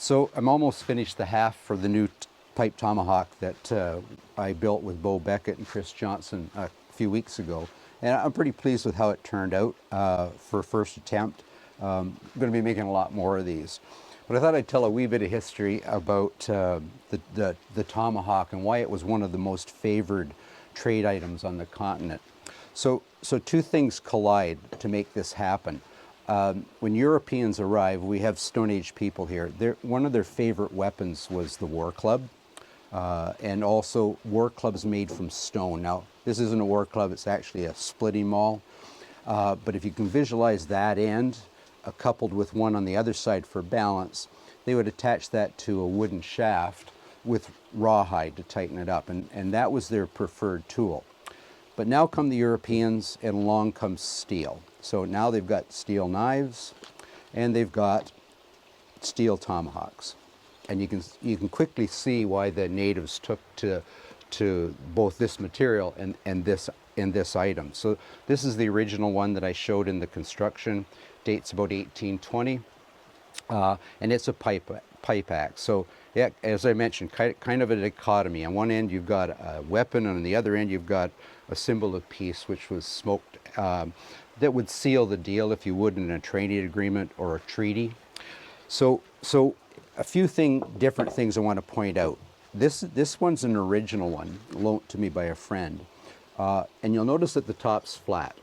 So I'm almost finished the haft for the new type Tomahawk that I built with Beau Beckett and Chris Johnston a few weeks ago. And I'm pretty pleased with how it turned out for first attempt. I'm going to be making a lot more of these. But I thought I'd tell a wee bit of history about the Tomahawk and why it was one of the most favored trade items on the continent. So two things collide to make this happen. When Europeans arrive, we have Stone Age people here. One of their favorite weapons was the war club, and also war clubs made from stone. Now, this isn't a war club, it's actually a splitting maul. But if you can visualize that end, coupled with one on the other side for balance, they would attach that to a wooden shaft with rawhide to tighten it up, and that was their preferred tool. But now come the Europeans, and along comes steel. So now they've got steel knives, and they've got steel tomahawks. And you can quickly see why the natives took to both this material and this item. So this is the original one that I showed in the construction. Dates about 1820, and it's a pipe axe. So yeah, as I mentioned, kind of a dichotomy. On one end you've got a weapon, and on the other end you've got a symbol of peace, which was smoked, that would seal the deal, if you would, in a trading agreement or a treaty. So a few different things I want to point out. This one's an original one, loaned to me by a friend, and you'll notice that the top's flat.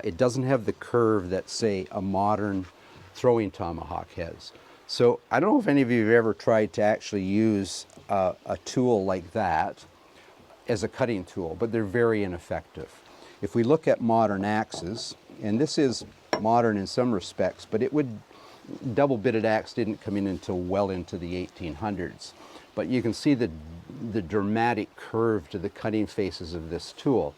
It doesn't have the curve that, say, a modern throwing tomahawk has. So I don't know if any of you have ever tried to actually use a tool like that as a cutting tool, but they're very ineffective. If we look at modern axes, and this is modern in some respects, but double-bitted axe didn't come in until well into the 1800s. But you can see the dramatic curve to the cutting faces of this tool,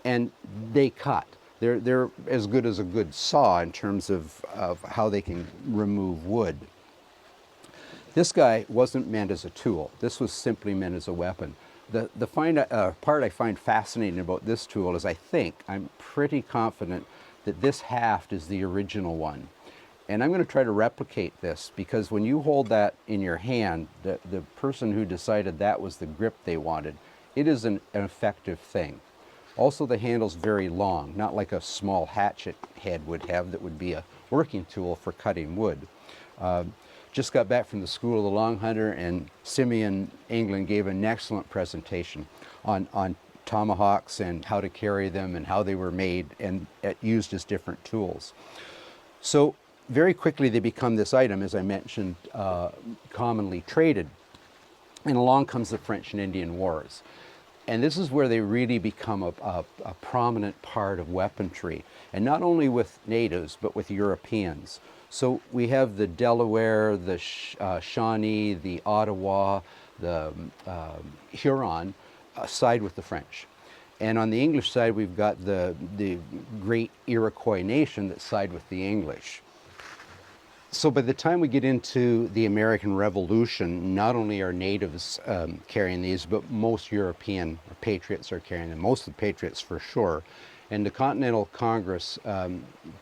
and they cut. They're as good as a good saw in terms of how they can remove wood. This guy wasn't meant as a tool. This was simply meant as a weapon. The part I find fascinating about this tool is I'm pretty confident that this haft is the original one. And I'm going to try to replicate this, because when you hold that in your hand, the person who decided that was the grip they wanted, it is an effective thing. Also, the handle's very long, not like a small hatchet head would have that would be a working tool for cutting wood. Just got back from the School of the Long Hunter, and Simeon England gave an excellent presentation on tomahawks and how to carry them and how they were made and used as different tools. So very quickly they become this item, as I mentioned, commonly traded. And along comes the French and Indian Wars. And this is where they really become a prominent part of weaponry, and not only with natives, but with Europeans. So we have the Delaware, the Shawnee, the Ottawa, the Huron side with the French. And on the English side, we've got the great Iroquois nation that side with the English. So by the time we get into the American Revolution, not only are natives carrying these, but most European patriots are carrying them, most of the patriots for sure. And the Continental Congress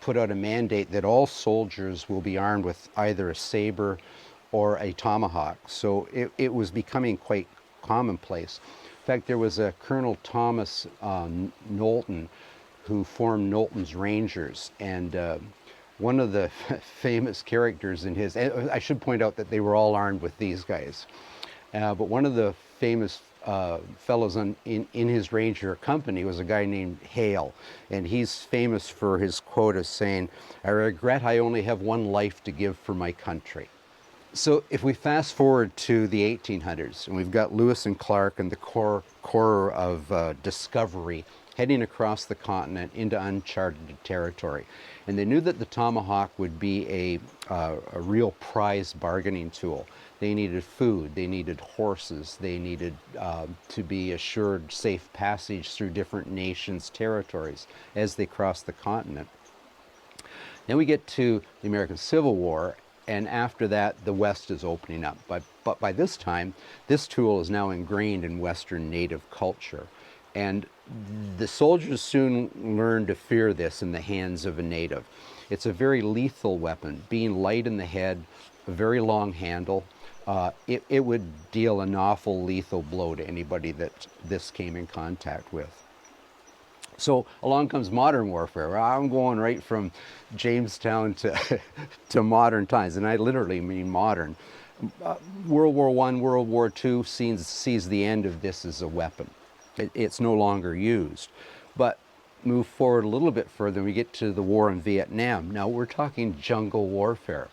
put out a mandate that all soldiers will be armed with either a saber or a tomahawk. So it was becoming quite commonplace. In fact, there was a Colonel Thomas Knowlton who formed Knowlton's Rangers, and one of the famous characters in his, I should point out that they were all armed with these guys, but one of the famous fellows in his ranger company was a guy named Hale, and he's famous for his quote as saying, "I regret I only have one life to give for my country." So if we fast forward to the 1800s, and we've got Lewis and Clark and the Corps of Discovery heading across the continent into uncharted territory. And they knew that the tomahawk would be a real prize bargaining tool. They needed food, they needed horses, they needed to be assured safe passage through different nations' territories as they crossed the continent. Then we get to the American Civil War, and after that, the West is opening up. But by this time, this tool is now ingrained in Western native culture. And the soldiers soon learned to fear this in the hands of a native. It's a very lethal weapon, being light in the head, a very long handle. It would deal an awful lethal blow to anybody that this came in contact with. So along comes modern warfare. I'm going right from Jamestown to, to modern times, and I literally mean modern. World War I, World War II sees the end of this as a weapon. It's no longer used. But move forward a little bit further, we get to the war in Vietnam. Now we're talking jungle warfare.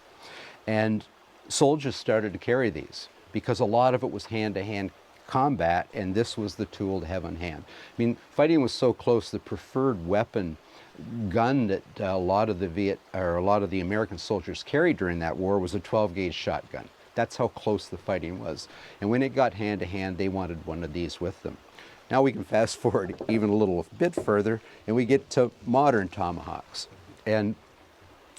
And soldiers started to carry these because a lot of it was hand-to-hand combat, and this was the tool to have on hand. I mean, fighting was so close, the preferred weapon gun that a lot of the American soldiers carried during that war was a 12-gauge shotgun. That's how close the fighting was. And when it got hand-to-hand, they wanted one of these with them. Now we can fast forward even a little bit further, and we get to modern tomahawks. And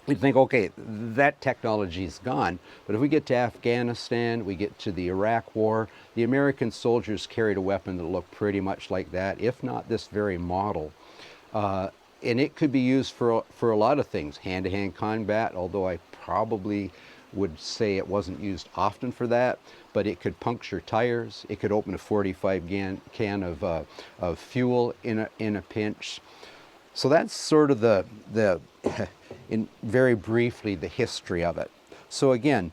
we think, okay, that technology is gone. But if we get to Afghanistan, we get to the Iraq War, the American soldiers carried a weapon that looked pretty much like that, if not this very model. And it could be used for a lot of things, hand-to-hand combat, although I probably would say it wasn't used often for that, but it could puncture tires, it could open a 45 can of fuel in a pinch. So that's sort of in very briefly, the history of it. So again,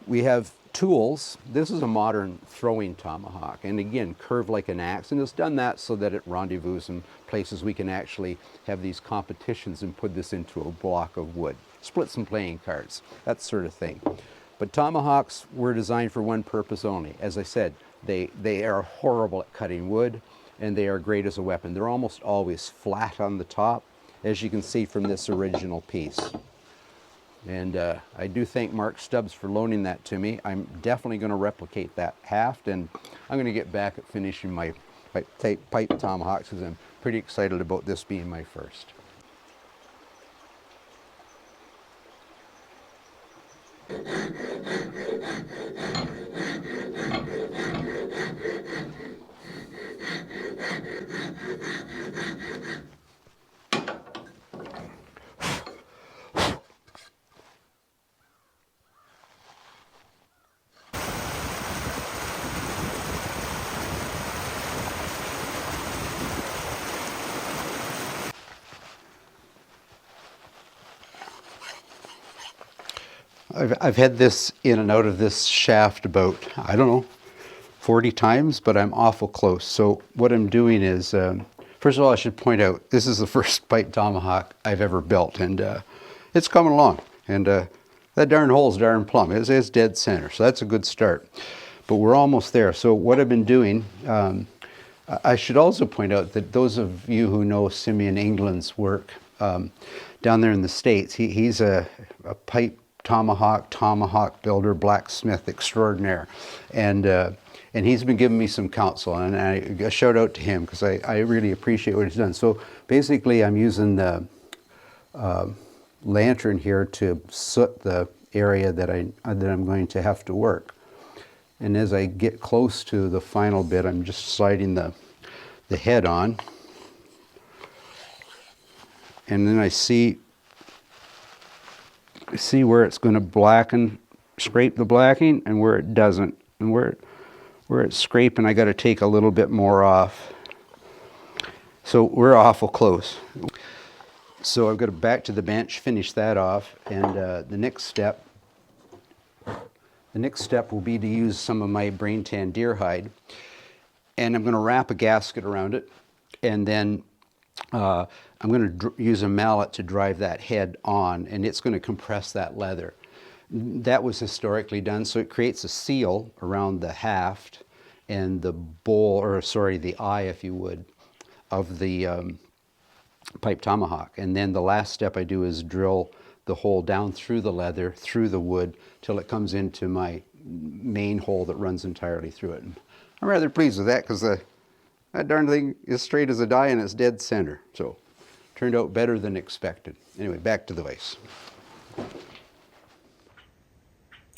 we have tools. This is a modern throwing tomahawk, and again, curved like an axe, and it's done that so that it rendezvous in places we can actually have these competitions and put this into a block of wood. Split some playing cards, that sort of thing. But tomahawks were designed for one purpose only. As I said, they are horrible at cutting wood, and they are great as a weapon. They're almost always flat on the top, as you can see from this original piece. And I do thank Mark Stubbs for loaning that to me. I'm definitely going to replicate that haft, and I'm going to get back at finishing my pipe tomahawks because I'm pretty excited about this being my first. I've had this in and out of this shaft about, I don't know, 40 times, but I'm awful close. So what I'm doing is, first of all, I should point out, this is the first pipe tomahawk I've ever built, and it's coming along. And that darn hole's darn plumb. It's dead center, so that's a good start. But we're almost there. So what I've been doing, I should also point out that those of you who know Simeon England's work down there in the States, he's a pipe tomahawk builder, blacksmith extraordinaire, and he's been giving me some counsel, and a shout out to him because I really appreciate what he's done. So basically, I'm using the lantern here to soot the area that I'm going to have to work. And as I get close to the final bit, I'm just sliding the head on, and then I see where it's going to blacken, scrape the blacking, and where it doesn't. And where it's scraping, I got to take a little bit more off. So we're awful close. So I've got to back to the bench, finish that off, and the next step will be to use some of my brain tan deer hide, and I'm going to wrap a gasket around it, and then I'm going to use a mallet to drive that head on, and it's going to compress that leather. That was historically done, so it creates a seal around the haft and the bowl, or sorry, the eye, if you would, of the pipe tomahawk. And then the last step I do is drill the hole down through the leather, through the wood, till it comes into my main hole that runs entirely through it. And I'm rather pleased with that because that darn thing is straight as a die and it's dead center. So turned out better than expected. Anyway, back to the vise.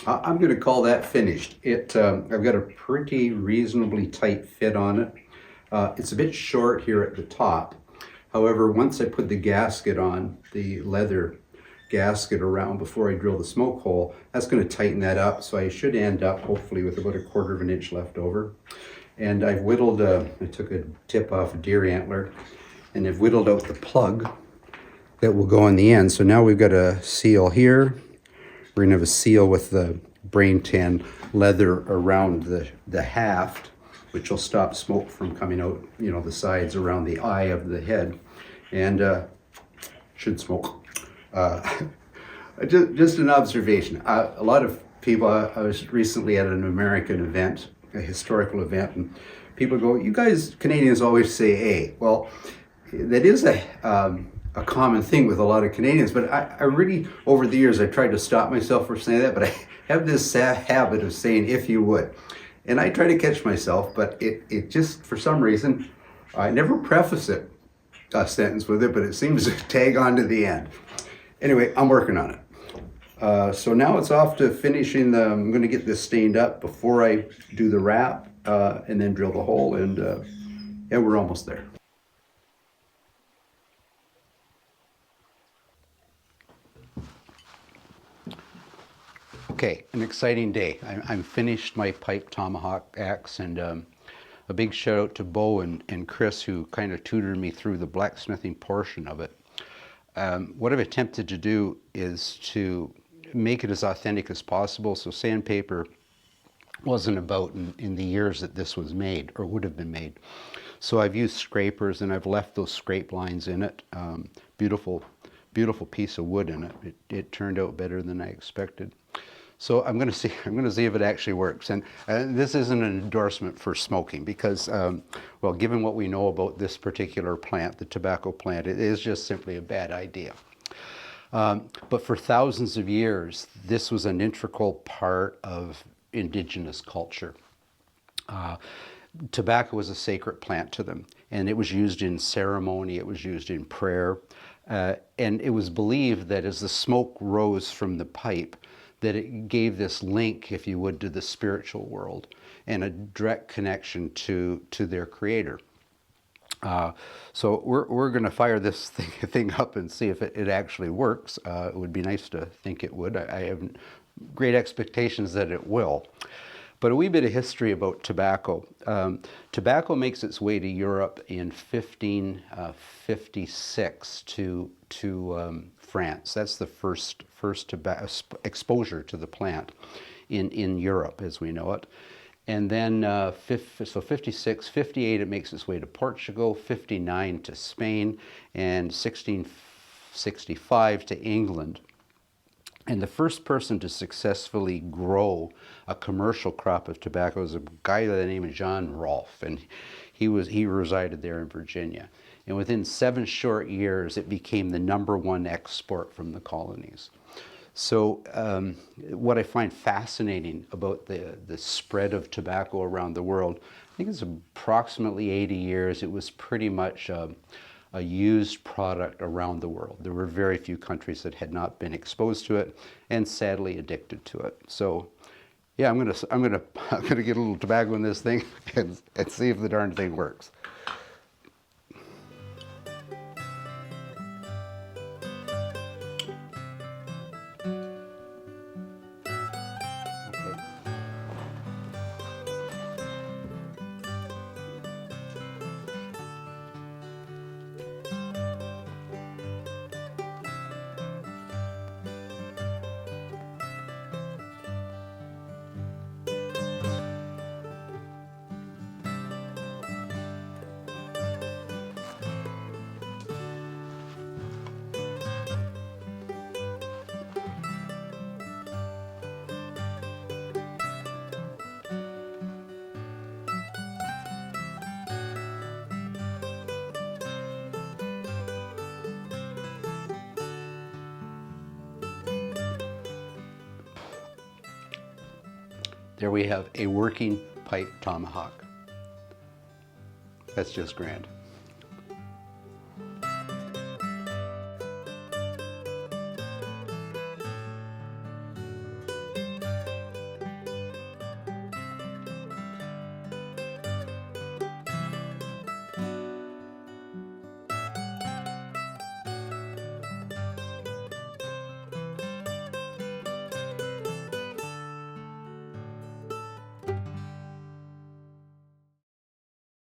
I'm going to call that finished. I've got a pretty reasonably tight fit on it. It's a bit short here at the top. However, once I put the gasket on, the leather gasket around before I drill the smoke hole. That's going to tighten that up, so I should end up hopefully with about 1/4 of an inch left over. And I've whittled, I took a tip off a deer antler, and I've whittled out the plug that will go in the end. So now we've got a seal here. We're gonna have a seal with the brain tan leather around the haft, which will stop smoke from coming out, you know, the sides around the eye of the head, and should smoke. Just an observation. A lot of people, I was recently at an American event, a historical event, and people go, "You guys Canadians always say A." Well, that is a common thing with a lot of Canadians, but I really, over the years, I tried to stop myself from saying that, but I have this habit of saying "if you would," and I try to catch myself, but it just, for some reason, I never preface it, a sentence with it, but it seems to tag on to the end. Anyway, I'm working on it. So now it's off to finishing I'm going to get this stained up before I do the wrap, and then drill the hole, and yeah, we're almost there. Okay, an exciting day. I'm finished my pipe Tomahawk axe, and a big shout out to Beau and Chris, who kind of tutored me through the blacksmithing portion of it. What I've attempted to do is to make it as authentic as possible. So sandpaper wasn't about in the years that this was made, or would have been made. So I've used scrapers, and I've left those scrape lines in it. Beautiful, beautiful piece of wood in it. It turned out better than I expected. So I'm going to see if it actually works. And this isn't an endorsement for smoking, because, well, given what we know about this particular plant, the tobacco plant, it is just simply a bad idea. But for thousands of years, this was an integral part of indigenous culture. Tobacco was a sacred plant to them, and it was used in ceremony, it was used in prayer, and it was believed that as the smoke rose from the pipe, that it gave this link, if you would, to the spiritual world and a direct connection to their creator. So we're going to fire this thing up and see if it actually works. It would be nice to think it would. I have great expectations that it will. But a wee bit of history about tobacco. Tobacco makes its way to Europe in 1556 to France. That's the first exposure to the plant in Europe as we know it. And then so 56, 58 it makes its way to Portugal, 59 to Spain, and 1665 to England. And the first person to successfully grow a commercial crop of tobacco was a guy by the name of John Rolfe, and he resided there in Virginia. And within 7 short years, it became the #1 export from the colonies. So what I find fascinating about the spread of tobacco around the world, I think it's approximately 80 years, it was pretty much a used product around the world. There were very few countries that had not been exposed to it and sadly addicted to it. So yeah, I'm gonna get a little tobacco in this thing and see if the darn thing works. There we have a working pipe tomahawk. That's just grand.